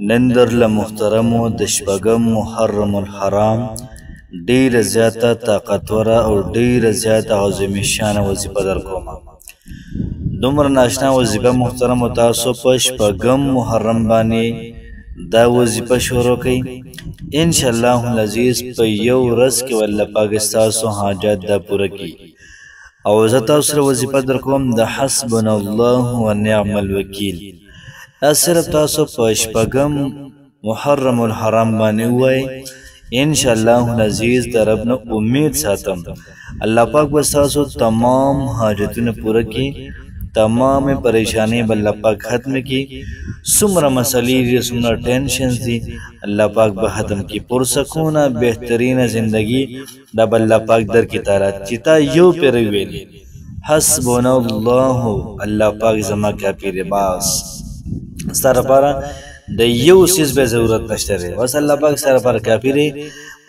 نن درله محترمو د شپږم محرم الحرام ډیره زیاته طاقتوره او ډیره زیاته عظیم الشانه وظیفه در کومه. دومره ناشنا وظیفه محترمو تاسو په شپږم محرم باندې دا وظیفه شروع کړئ. انشاءالله العزیز په یو ورځ کې والله پاک ستاسو حاجات دا پوره کړي. او زه تاسو سره وظیفه در کوم د حسبنا الله ونعم الوکیل. دا صرف تاسو په شپږم محرم الحرام باندې ووایئ. انشاءالله العزیز د رب نه امید ساتم الله پاک به ستاسو تمام حاجتونه پوره کړي، تمام پریشانی به الله پاک ختم کړي. څومره مسلې دي، څومره ټینشنز دي، الله پاک به ختم کړي. پرسکونه بهترینه زندگی دا به الله پاک درکړي تعالی چې تا یو پرې ویلي حسبنا الله الله پاک زما کافي دی. بس ستا لپاره د یو څیز به ضرورت نشته دی، بس الله پاک ستا لپاره کافي دی.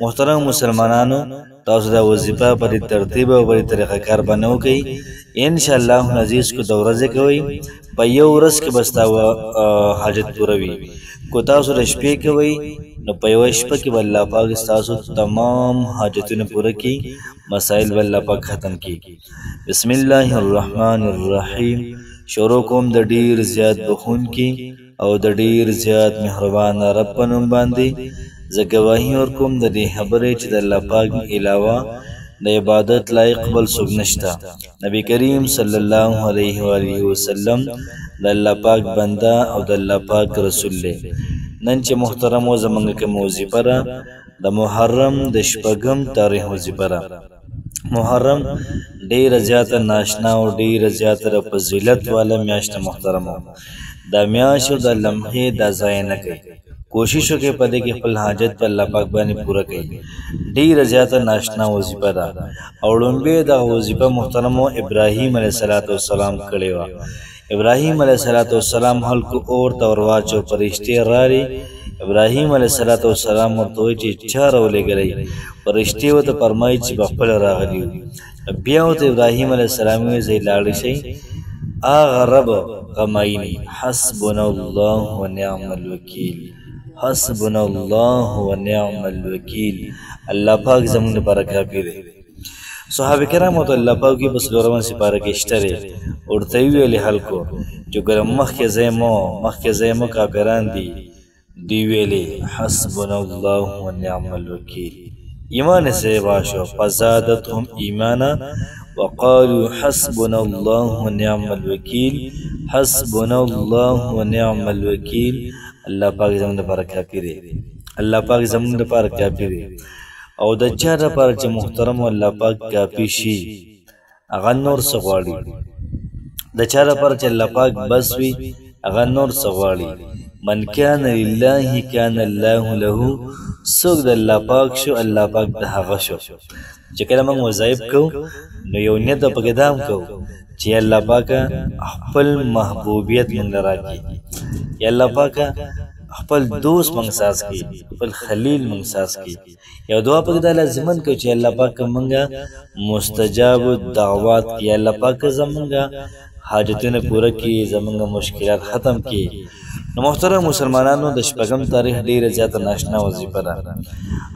محترم مسلمانانو تاسو دا وظیفه په دې ترتیب او په دې طریقه کار باندې وکړئ. انشاءالله العزیز کو د ورځې کوئ په یو ورځ کې به ستا حاجت پوره وي. کو تاسو د شپې کوئ نو په یوه شپه کې به الله پاک ستاسو تمام حاجتونه پوره کړي، مسایل به الله پاک ختم کړي. بسم الله الرحمن الرحیم. شروع کوم د ډیر زیات بخونکي او د ډیر زیات مهربان رب په نوم باندې. زه ګواهي ورکوم د دې خبرې چې د الله پاک علاوه د عبادت لایق بل څوک نشته. نبی کریم صلی الله علیه و آله وسلم د الله پاک بنده او د الله پاک رسول دی. نن چې محترم و زمونږ کوم وظیفه ده د محرم د شپږم تاریخ وظیفه ده. محرم ډیره زیاته ناشنا او ډیره زیاته د فضیلت والا میاشت محترم. دا میاشت د لمحې دا ضایع نه کوي. کوشش وکړئ په دې کې خپل حاجت په الله پاک باندې پوره کړئ. ډیره زیاته ناشنا وظیفه ده او لومبې دغه وظیفه محترمو ابراهیم علیه السلام کړې وه. ابراهیم علیه السلام خلکو اور ته ور واچو، فرشتې راغلې. ابراهیم علیه السلام ورته وایي چې چا راولېږلی؟ فرشتې ورته فرمایي چې پخپله راغلي وو. بیا ورته ابراهیم علیه السلام وایي ځئ لاړې شئ هغه رب غمایني حسبنا الله ونعم الوکیل. حسبنا الله ونعم الوکیل. الله پاک زموږ لپاره کافي دی. صحابه کرامو ته الله پاک په څلورمه سپاره کې شته دی. ورته یې ویلې خلکو چې ګوره مخکې ځای مو کافران دي. دی ویلې حسبنا الله ونعم الوکیل. ایمان صحیح شو فزادتهم ایمانا وقالوا حسبنا الله ونعم الوکیل. حسبنا الله ونعم الوکیل. الله پاک زموږ لپاره کافي دی. الله پاک زموږ لپاره کافي دی. او د چا لپاره چې محترم الله پاک کافي شي هغه نور څه غواړي. د چا لپاره چې الله پاک بس وي هغه نور څه غواړي. من کان لله کان الله له. څوک د الله پاک شو الله پاک د هغه شو. چې کله موږ وظایف کوو نو یو نیت پکې دا هم کوو چې الله پاکه خپل محبوبیت موږ له راکړي، یا الله پاکه خپل دوست موږ ساز کړي، خپل خلیل موږ ساز کړي. یو دعا پکې دا لازمن کوو چې الله پاکه موږ مستجاب دعوات کړي، الله پاکه زموږ حاجتونه پوره کړي، زموږ مشکلات ختم کړي. نو محترم مسلمانانو د شپږم تاریخ ډیره زیاته ناشنا وظیفه ده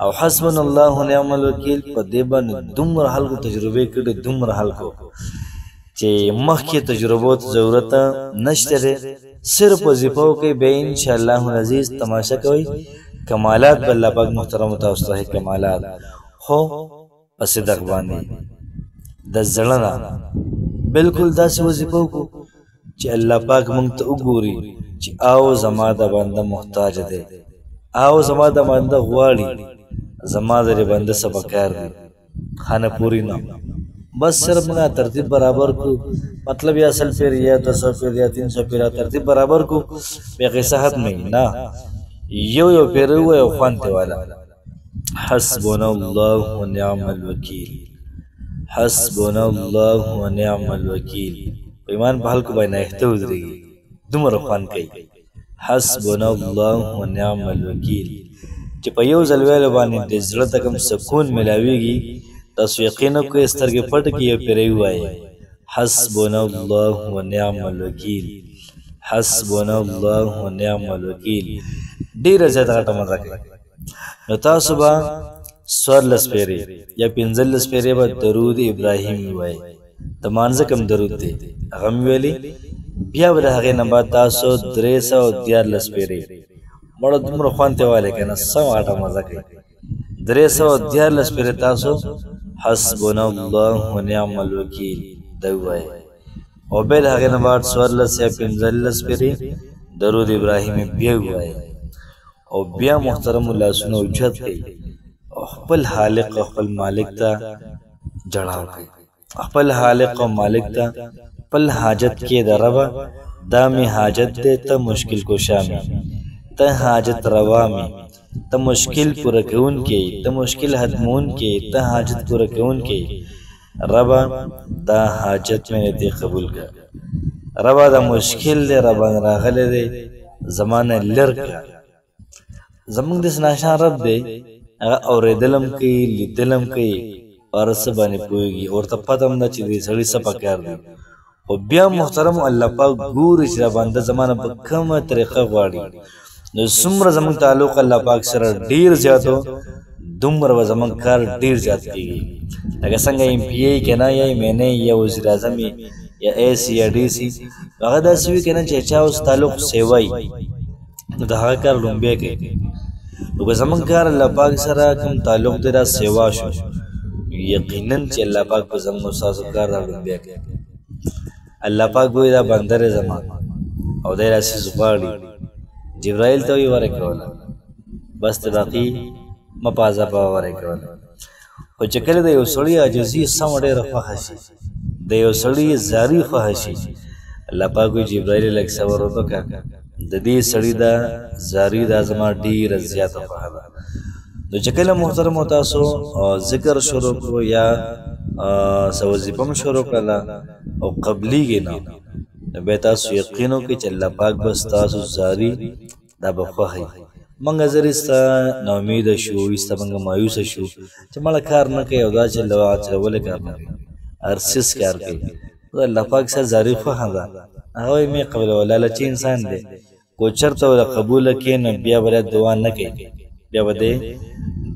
او حسبنا الله ونعم الوکیل. په دې باندې دومره خلکو تجربې کړي، دومره خلکو چې مخکې تجربو ته ضرورت نشته دی. صرف وظیفه وکړئ بیا انشاءالله العزیز تماشا کوئ کمالات به الله پاک محترم تاسو ته کمالات. خو په صدق باندې د زړه نه بالکل داسې وظیفه وکړو چې الله پاک موږ ته وګوري چې او زما د بنده محتاج دی، او زما د بنده غواړي، زما د بنده څه پکار دی، خانه پوری نه. بس صرف موږ ترتیب برابر کو، مطلب یا 100 پیر یا 200 پیر یا 300 پیر ترتیب برابر کو بیا قصه ختم نه. یو پیر یو خوانته والا. حسبنا الله ونعم الوکیل. حسبنا الله ونعم الوکیل. ایمان په خلکو باندې اخته ودرېږي، دومره خوان کوي. حسبنا الله ونعم الوکیل چې په یو ځل ویلو باندې د زړه ته کوم سکون ملاویږي. تاسو یقین وکړئ سترګې پټ کړئ یو پرې ووایئ حسبنا الله ونعم الوکیل. حسبنا الله ونعم الوکیل ډیره زیاته غټه مزه کوي. نو تاسو به 14 پیرې یا 15 پیرې به درود ابراهیم وایي. د مانځه کوم درود دی هغه مې ویلي. بیا به د هغې نه بعد تاسو 314 پیرې مړه دومره خوند یې والی که نه سمه غټه مزه کوي. 314 پیرې تاسو حسبنا الله ونعم الوکیل دا ووایئ او بیا د هغې نه بعد 14 یا 15 پیرې درود ابراهیم بیا ووایئ او بیا محترمو لاسونه اوچت کړئ او خپل خالق او خپل مالک ته جړا وکړئ. خپل خالق او مالک ته خپل حاجت کې د ربه دا مې حاجت دی ته مشکل کشا مې ته حاجت روا مې ته مشکل پوره کوونکی ته مشکل ختمونکی ته حاجت پوره کوونکی ربه دا حاجت مې دې قبول کړه. ربه دا مشکل دی ربان راغلی دی زمانه لر کړه. زمونږ داسې ناشنا رب دی هغه اورېدلم کوي لیدلم کوي هر څه باندې پوهېږي ورته پته هم ده چې دې سړي څه پکار دی. خو بیا محترم الله پاک ګوري چې دا بنده زمانه په کومه طریقه غواړي. نو څومره زموږ تعلق الله پاک سره ډېر زیات و دومره به زموږ کار ډېر زیات کېږي. لکه څنګه MP که نه یا MNA یا وزیر اعظم یا AC یا DC هغه داسې وي که نه چې چا اوس تعلق سیوا وي نو د هغه کار لومبی کوي. نو که زموږ کار الله پاک سره کوم تعلق دی دا سیوا شو یقینا چې الله پاک په زموږ ستاسو کار دا لومبی کوي. الله پاک وایي دا بنده دی زما او دی راسې غواړي جبرائیل ته وی ورې کوله بس ته باقي مه په عذابه ورې کوله. خو چې کله د یو سړي عاجزي سمه ډېره خوښه شي د یو سړي زاري خوښه شي الله پاک وایي جبرائیل لږ صبر وکړه د دې سړي دا زاري دا زما ډېره زیاته خوښه ده. نو چې کله محترمو تاسو ذکر شروع کړو یا څه وظیفه هم شروع کړله او قبلیږي نه نو بیا تاسو یقین وکړئ چې الله پاک به ستاسو زاري دا به خوښوي. موږ زر ستا ناامیده شو ایسته موږ مایوسه شو چې مړه کار نه کوي او دا چې ولې کار نه کوي هر څیز کار کوي. الله پاک سره زاري خوښه ده هغه وایي مې قبلوه لالچي انسان دی کو چېرته ورته قبوله کړي نو بیا به دعا نه کوي بیا به دې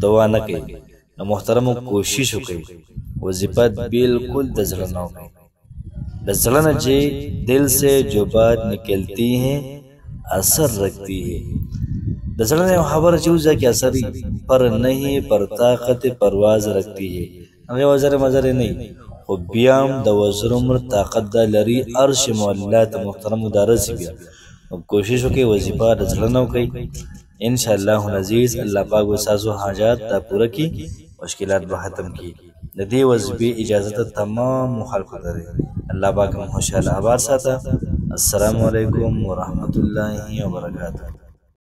دعا نه کوي. نو محترمو کوشش وکړئ وظیفه بالکل د زړه نه وکړئ. د زړه نه چې دل سے جو بات نکلتی ہیں اثر رکھتی ہے د زړه نه یو خبره چې وځي کې اثر پر نہیں پر طاقت پرواز رکھتی ہے هغې وزر مزر نه خو بیا هم د وزر عمر طاقت دا لري عرش مولا ته محترمو دا رسي بیا کوشش وکړئ وظیفه د زړه نه وکړئ انشاءالله العزیز الله پاک به ستاسو حاجات دا پوره کړي مشکلات به ختم کړي. د دې وظیفې اجازه ته تمامو خلکو ته دی. الله پاک هم خوشحاله آباد ساته. السلام علیکم ورحمة الله وبرکاته.